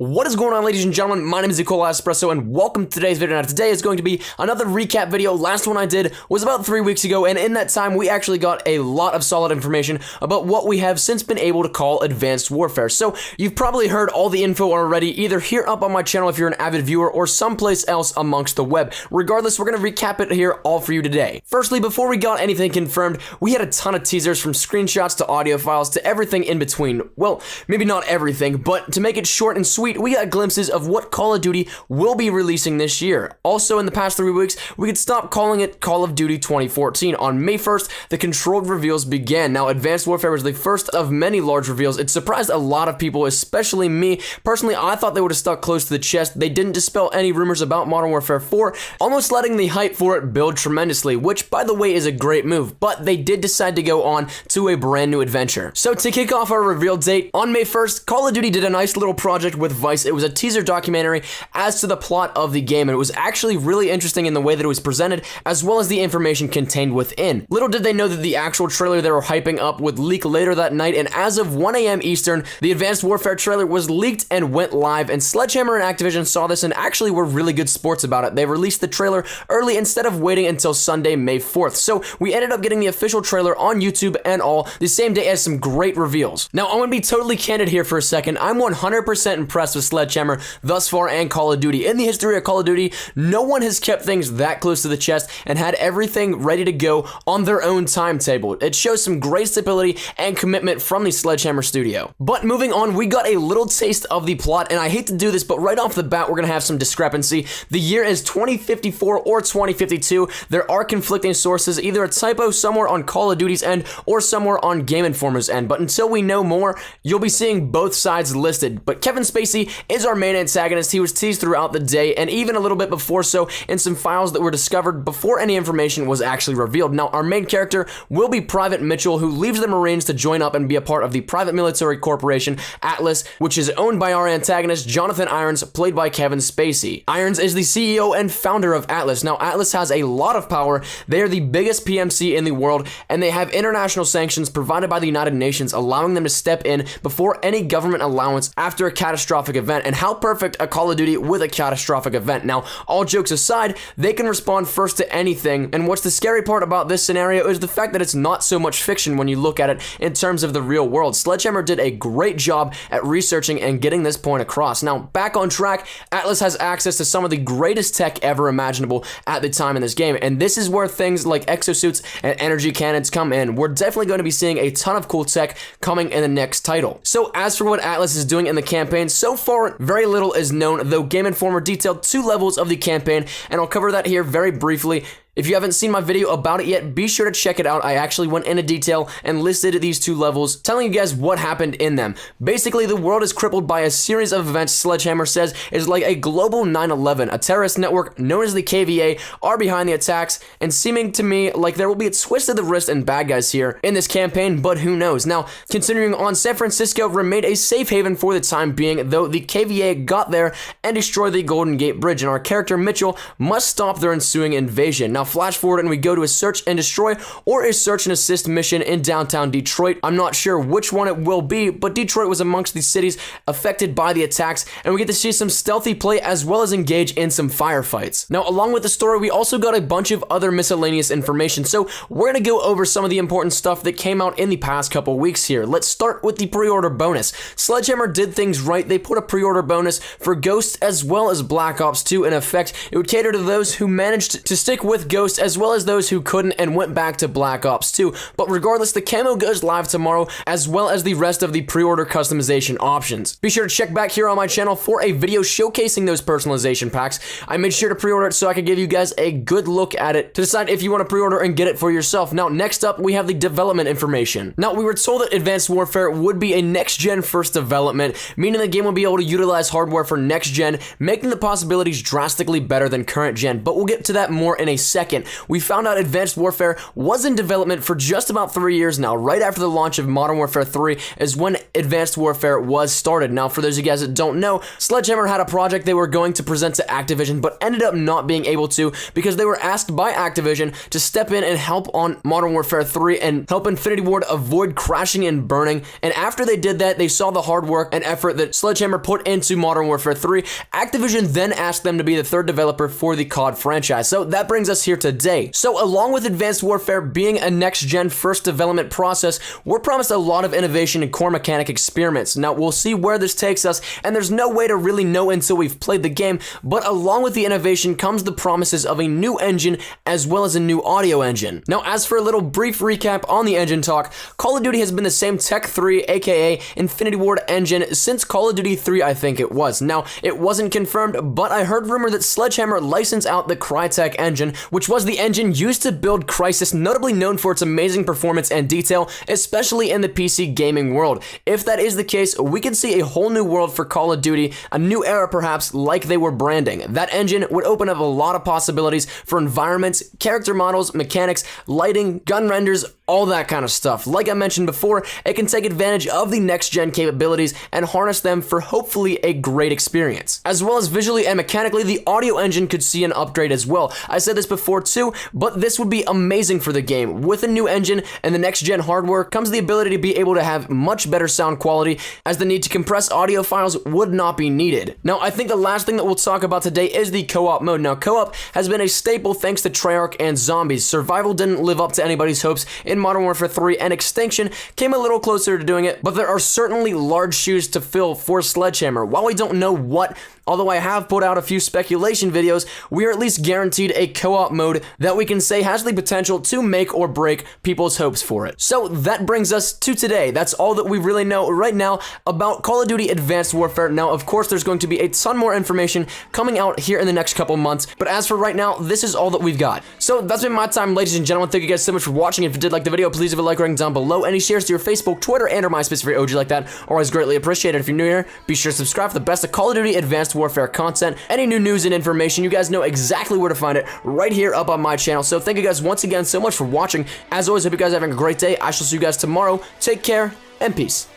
What is going on, ladies and gentlemen? My name is Nicola Espresso, and welcome to today's video. Now, today is going to be another recap video. Last one I did was about 3 weeks ago, and in that time, we actually got a lot of solid information about what we have since been able to call Advanced Warfare. So, you've probably heard all the info already, either here up on my channel if you're an avid viewer, or someplace else amongst the web. Regardless, we're going to recap it here all for you today. Firstly, before we got anything confirmed, we had a ton of teasers, from screenshots to audio files to everything in between. Well, maybe not everything, but to make it short and sweet, we got glimpses of what Call of Duty will be releasing this year. Also, in the past 3 weeks, we could stop calling it Call of Duty 2014. On May 1st, the controlled reveals began. Now, Advanced Warfare was the first of many large reveals. It surprised a lot of people, especially me. Personally, I thought they would have stuck close to the chest. They didn't dispel any rumors about Modern Warfare 4, almost letting the hype for it build tremendously, which, by the way, is a great move, but they did decide to go on to a brand new adventure. So, to kick off our reveal date, on May 1st, Call of Duty did a nice little project with Vice. It was a teaser documentary as to the plot of the game, and it was actually really interesting in the way that it was presented, as well as the information contained within. Little did they know that the actual trailer they were hyping up would leak later that night, and as of 1 a.m. Eastern, the Advanced Warfare trailer was leaked and went live, and Sledgehammer and Activision saw this and actually were really good sports about it. They released the trailer early instead of waiting until Sunday, May 4th. So we ended up getting the official trailer on YouTube and all the same day as some great reveals. Now, I'm going to be totally candid here for a second. I'm 100% impressed with Sledgehammer thus far and Call of Duty. In the history of Call of Duty, no one has kept things that close to the chest and had everything ready to go on their own timetable. It shows some great stability and commitment from the Sledgehammer studio. But moving on, we got a little taste of the plot, and I hate to do this, but right off the bat, we're going to have some discrepancy. The year is 2054 or 2052. There are conflicting sources, either a typo somewhere on Call of Duty's end or somewhere on Game Informer's end. But until we know more, you'll be seeing both sides listed. But Kevin Spacey is our main antagonist. He was teased throughout the day and even a little bit before so in some files that were discovered before any information was actually revealed. Now, our main character will be Private Mitchell, who leaves the Marines to join up and be a part of the private military corporation Atlas, which is owned by our antagonist Jonathan Irons, played by Kevin Spacey. Irons is the CEO and founder of Atlas. Now, Atlas has a lot of power. They are the biggest PMC in the world, and they have international sanctions provided by the United Nations, allowing them to step in before any government allowance after a catastrophic event. And how perfect a Call of Duty with a catastrophic event. Now, all jokes aside, they can respond first to anything, and what's the scary part about this scenario is the fact that it's not so much fiction when you look at it in terms of the real world. Sledgehammer did a great job at researching and getting this point across. Now, back on track, Atlas has access to some of the greatest tech ever imaginable at the time in this game, and this is where things like exosuits and energy cannons come in. We're definitely going to be seeing a ton of cool tech coming in the next title. So, as for what Atlas is doing in the campaign, so far, very little is known, though Game Informer detailed 2 levels of the campaign, and I'll cover that here very briefly. If you haven't seen my video about it yet, be sure to check it out. I actually went into detail and listed these 2 levels, telling you guys what happened in them. Basically, the world is crippled by a series of events Sledgehammer says is like a global 9/11. A terrorist network known as the KVA are behind the attacks, and seeming to me like there will be a twist of the wrist and bad guys here in this campaign, but who knows. Now, continuing on, San Francisco remained a safe haven for the time being, though the KVA got there and destroyed the Golden Gate Bridge, and our character Mitchell must stop their ensuing invasion. Now, flash forward and we go to a search and destroy or a search and assist mission in downtown Detroit. I'm not sure which one it will be, but Detroit was amongst the cities affected by the attacks, and we get to see some stealthy play as well as engage in some firefights. Now, along with the story, we also got a bunch of other miscellaneous information, so we're going to go over some of the important stuff that came out in the past couple weeks here. Let's start with the pre-order bonus. Sledgehammer did things right. They put a pre-order bonus for Ghost as well as Black Ops 2 in effect. It would cater to those who managed to stick with Ghost as well as those who couldn't and went back to Black Ops 2. But regardless, the camo goes live tomorrow, as well as the rest of the pre-order customization options. Be sure to check back here on my channel for a video showcasing those personalization packs. I made sure to pre-order it so I could give you guys a good look at it to decide if you want to pre-order and get it for yourself. Now, next up, we have the development information. Now, we were told that Advanced Warfare would be a next-gen first development, meaning the game will be able to utilize hardware for next-gen, making the possibilities drastically better than current-gen, but we'll get to that more in a second. 2nd, we found out Advanced Warfare was in development for just about 3 years now. Right after the launch of Modern Warfare 3 is when Advanced Warfare was started. Now, for those of you guys that don't know, Sledgehammer had a project they were going to present to Activision, but ended up not being able to because they were asked by Activision to step in and help on Modern Warfare 3 and help Infinity Ward avoid crashing and burning. And after they did that, they saw the hard work and effort that Sledgehammer put into Modern Warfare 3. Activision then asked them to be the third developer for the COD franchise. So that brings us here today. So along with Advanced Warfare being a next-gen first development process, we're promised a lot of innovation and core mechanic experiments. Now, we'll see where this takes us, and there's no way to really know until we've played the game, but along with the innovation comes the promises of a new engine as well as a new audio engine. Now, as for a little brief recap on the engine talk, Call of Duty has been the same Tech 3, aka Infinity Ward engine, since Call of Duty 3, I think it was. Now, it wasn't confirmed, but I heard rumor that Sledgehammer licensed out the Crytek engine, which was the engine used to build Crysis, notably known for its amazing performance and detail, especially in the PC gaming world. If that is the case, we could see a whole new world for Call of Duty, a new era perhaps, like they were branding. That engine would open up a lot of possibilities for environments, character models, mechanics, lighting, gun renders, all that kind of stuff. Like I mentioned before, it can take advantage of the next-gen capabilities and harness them for hopefully a great experience. As well as visually and mechanically, the audio engine could see an upgrade as well. I said this before too, but this would be amazing for the game. With a new engine and the next-gen hardware comes the ability to be able to have much better sound quality, as the need to compress audio files would not be needed. Now, I think the last thing that we'll talk about today is the co-op mode. Now, co-op has been a staple thanks to Treyarch and Zombies. Survival didn't live up to anybody's hopes in Modern Warfare 3, and Extinction came a little closer to doing it, but there are certainly large shoes to fill for Sledgehammer. While we don't know what, although I have put out a few speculation videos, we are at least guaranteed a co-op mode that we can say has the potential to make or break people's hopes for it. So that brings us to today. That's all that we really know right now about Call of Duty Advanced Warfare. Now, of course, there's going to be a ton more information coming out here in the next couple months, but as for right now, this is all that we've got. So that's been my time, ladies and gentlemen. Thank you guys so much for watching. If you did like the video, please leave a like rating down below. Any shares to your Facebook, Twitter, and or MySpace if you're OG like that, always greatly appreciated. If you're new here, be sure to subscribe for the best of Call of Duty Advanced Warfare content. Any new news and information, you guys know exactly where to find it right here up on my channel. So thank you guys once again so much for watching. As always, hope you guys are having a great day. I shall see you guys tomorrow. Take care and peace.